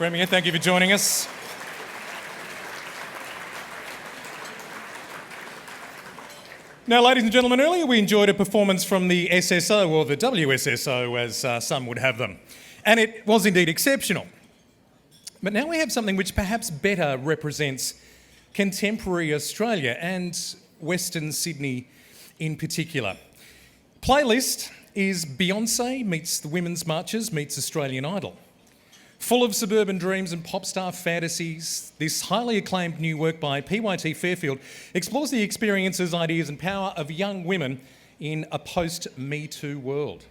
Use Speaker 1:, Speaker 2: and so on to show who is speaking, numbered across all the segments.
Speaker 1: Premier, thank you for joining us. Now, ladies and gentlemen, earlier we enjoyed a performance from the SSO, or the WSSO as some would have them, and it was indeed exceptional. But now we have something which perhaps better represents contemporary Australia and Western Sydney in particular. Playlist is Beyonce meets the Women's Marches meets Australian Idol. Full of suburban dreams and pop star fantasies, this highly acclaimed new work by PYT Fairfield explores the experiences, ideas and power of young women in a post-Me Too world.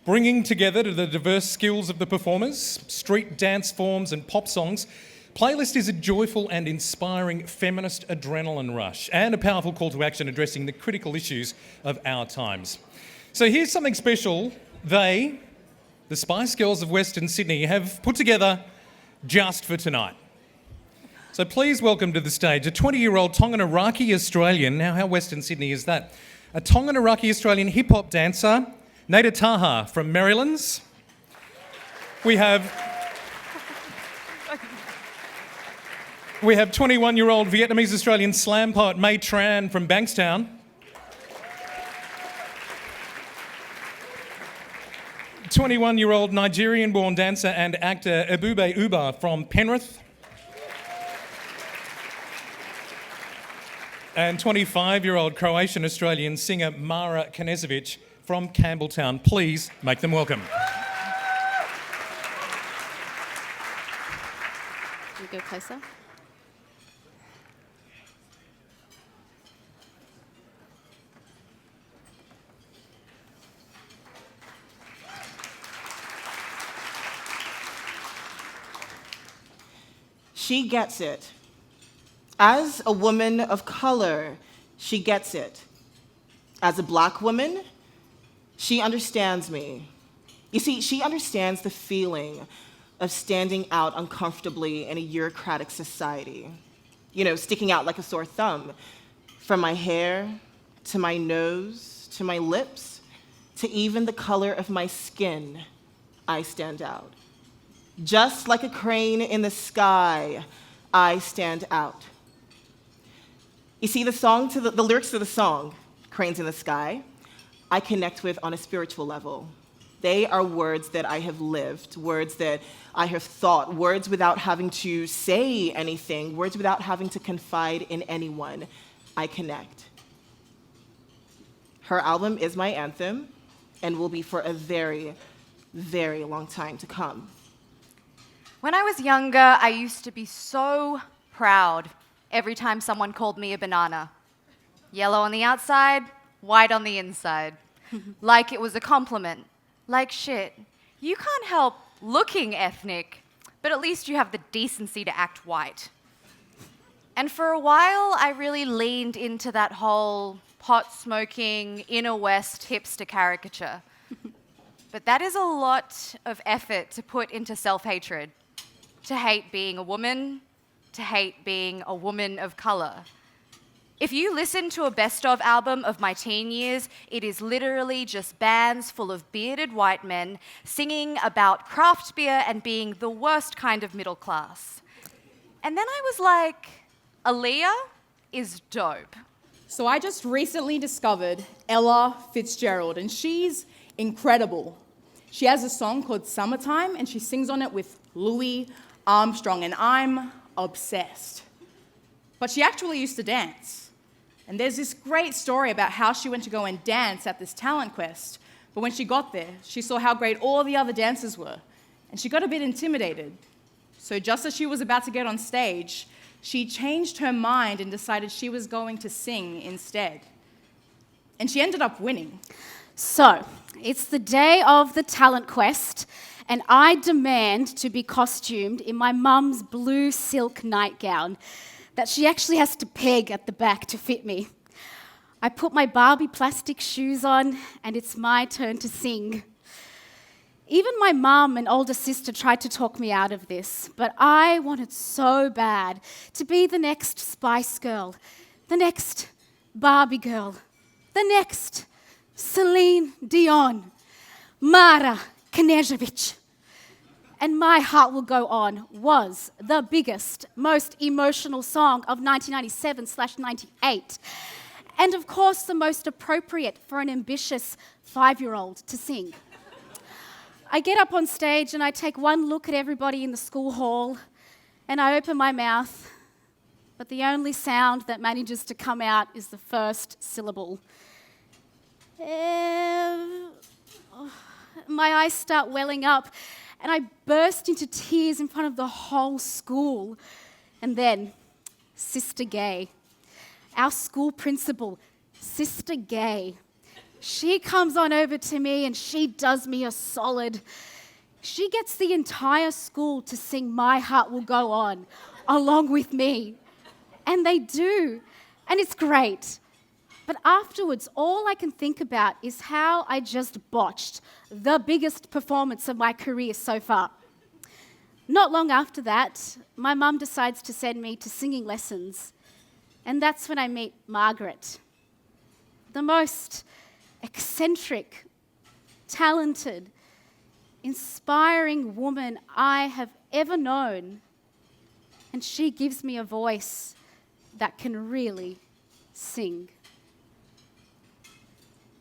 Speaker 1: Bringing together the diverse skills of the performers, street dance forms and pop songs, Playlist is a joyful and inspiring feminist adrenaline rush and a powerful call to action addressing the critical issues of our times. So here's something special the Spice Girls of Western Sydney, have put together just for tonight. So please welcome to the stage a 20-year-old Tongan-Iraqi Australian. Now, how Western Sydney is that? A Tongan-Iraqi Australian hip-hop dancer, Nada Taha from Marylands. We have 21-year-old Vietnamese Australian slam poet Mai Tran from Bankstown. 21-year-old Nigerian-born dancer and actor Ebube Uba from Penrith. And 25-year-old Croatian-Australian singer Mara Knežević from Campbelltown. Please make them welcome.
Speaker 2: Can you go closer?
Speaker 3: She gets it. As a woman of color, she gets it. As a black woman, she understands me. You see, she understands the feeling of standing out uncomfortably in a bureaucratic society. You know, sticking out like a sore thumb. From my hair, to my nose, to my lips, to even the color of my skin, I stand out. Just like a crane in the sky, I stand out. You see, the lyrics to the song, Cranes in the Sky, I connect with on a spiritual level. They are words that I have lived, words that I have thought, words without having to say anything, words without having to confide in anyone. I connect. Her album is my anthem and will be for a very, very long time to come.
Speaker 4: When I was younger, I used to be so proud every time someone called me a banana. Yellow on the outside, white on the inside. Like it was a compliment. Like shit. You can't help looking ethnic, but at least you have the decency to act white. And for a while, I really leaned into that whole pot-smoking, inner West hipster caricature. But that is a lot of effort to put into self-hatred. To hate being a woman, to hate being a woman of color. If you listen to a best-of album of my teen years, it is literally just bands full of bearded white men singing about craft beer and being the worst kind of middle class. And then I was like, Aaliyah is dope.
Speaker 5: So I just recently discovered Ella Fitzgerald, and she's incredible. She has a song called Summertime, and she sings on it with Louis Armstrong, and I'm obsessed. But she actually used to dance. And there's this great story about how she went to go and dance at this talent quest. But when she got there, she saw how great all the other dancers were. And she got a bit intimidated. So just as she was about to get on stage, she changed her mind and decided she was going to sing instead. And she ended up winning.
Speaker 2: So, it's the day of the talent quest, and I demand to be costumed in my mum's blue silk nightgown that she actually has to peg at the back to fit me. I put my Barbie plastic shoes on, and it's my turn to sing. Even my mum and older sister tried to talk me out of this, but I wanted so bad to be the next Spice Girl, the next Barbie girl, the next Celine Dion, Mara Knežević. and My Heart Will Go On was the biggest, most emotional song of 1997/98. And of course, the most appropriate for an ambitious 5-year-old to sing. I get up on stage and I take one look at everybody in the school hall and I open my mouth, but the only sound that manages to come out is the first syllable. My eyes start welling up and I burst into tears in front of the whole school. And then, Sister Gay, our school principal, Sister Gay, she comes on over to me and she does me a solid. She gets the entire school to sing My Heart Will Go On along with me. And they do. And it's great. But afterwards, all I can think about is how I just botched the biggest performance of my career so far. Not long after that, my mum decides to send me to singing lessons. And that's when I meet Margaret, the most eccentric, talented, inspiring woman I have ever known. And she gives me a voice that can really sing.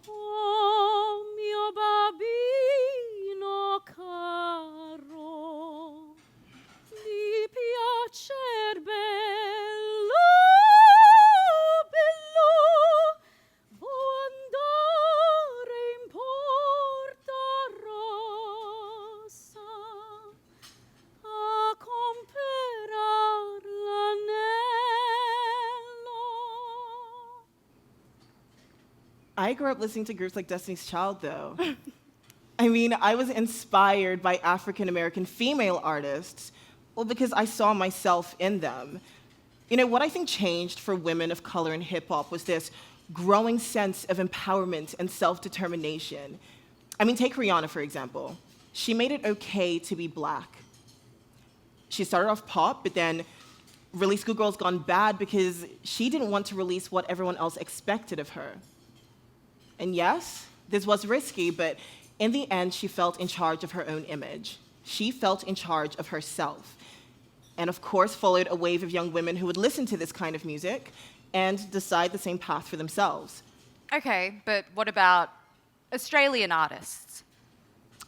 Speaker 2: Oh, mio bambino caro, di piacer bello, bello, vuoi andare in Porta Rossa a comperar l'anello.
Speaker 3: I grew up listening to groups like Destiny's Child, though. I mean, I was inspired by African American female artists, well, because I saw myself in them. You know, what I think changed for women of color in hip hop was this growing sense of empowerment and self-determination. I mean, take Rihanna, for example. She made it okay to be black. She started off pop, but then really Schoolgirl's Gone Bad because she didn't want to release what everyone else expected of her. And yes, this was risky, but in the end, she felt in charge of her own image. She felt in charge of herself. And of course, followed a wave of young women who would listen to this kind of music and decide the same path for themselves.
Speaker 4: Okay, but what about Australian artists?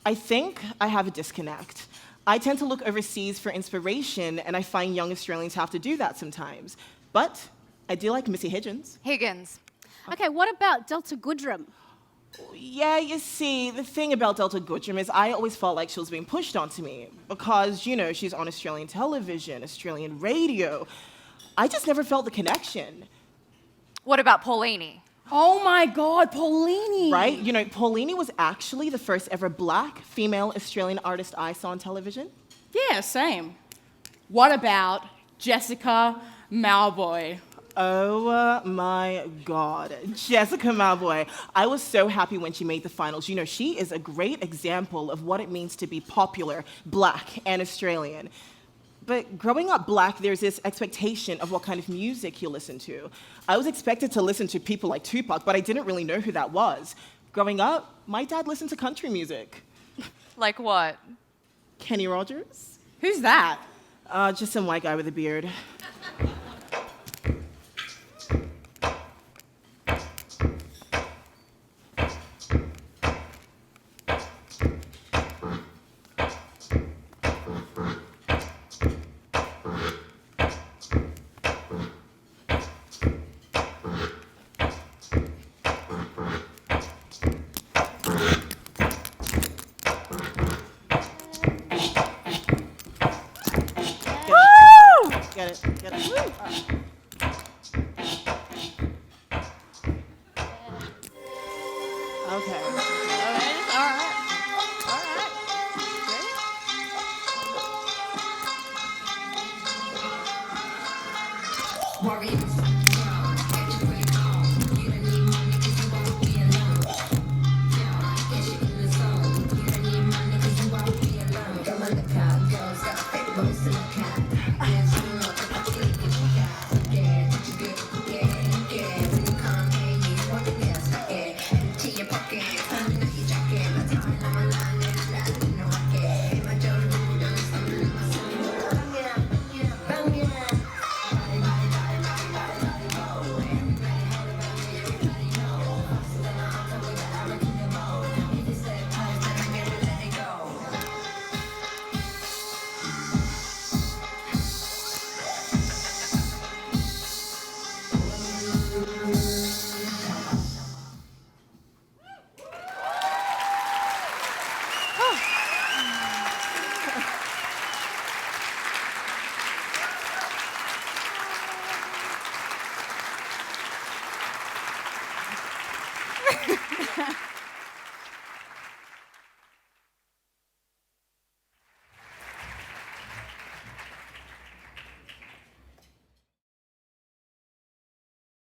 Speaker 3: I think I have a disconnect. I tend to look overseas for inspiration, and I find young Australians have to do that sometimes. But I do like Missy Higgins.
Speaker 4: Higgins.
Speaker 2: Okay, what about Delta Goodrem?
Speaker 3: Yeah, you see, the thing about Delta Goodrem is I always felt like she was being pushed onto me because, you know, she's on Australian television, Australian radio. I just never felt the connection.
Speaker 4: What about Paulini?
Speaker 5: Oh my God, Paulini.
Speaker 3: Right? You know, Paulini was actually the first ever black female Australian artist I saw on television.
Speaker 5: Yeah, same. What about Jessica Mauboy?
Speaker 3: Oh my God, Jessica Mauboy. I was so happy when she made the finals. You know, she is a great example of what it means to be popular, black, and Australian. But growing up black, there's this expectation of what kind of music you listen to. I was expected to listen to people like Tupac, but I didn't really know who that was. Growing up, my dad listened to country music.
Speaker 4: Like what?
Speaker 3: Kenny Rogers?
Speaker 5: Who's that?
Speaker 3: Just some white guy with a beard. Get it. Okay. All right. Ready?
Speaker 6: Warriors.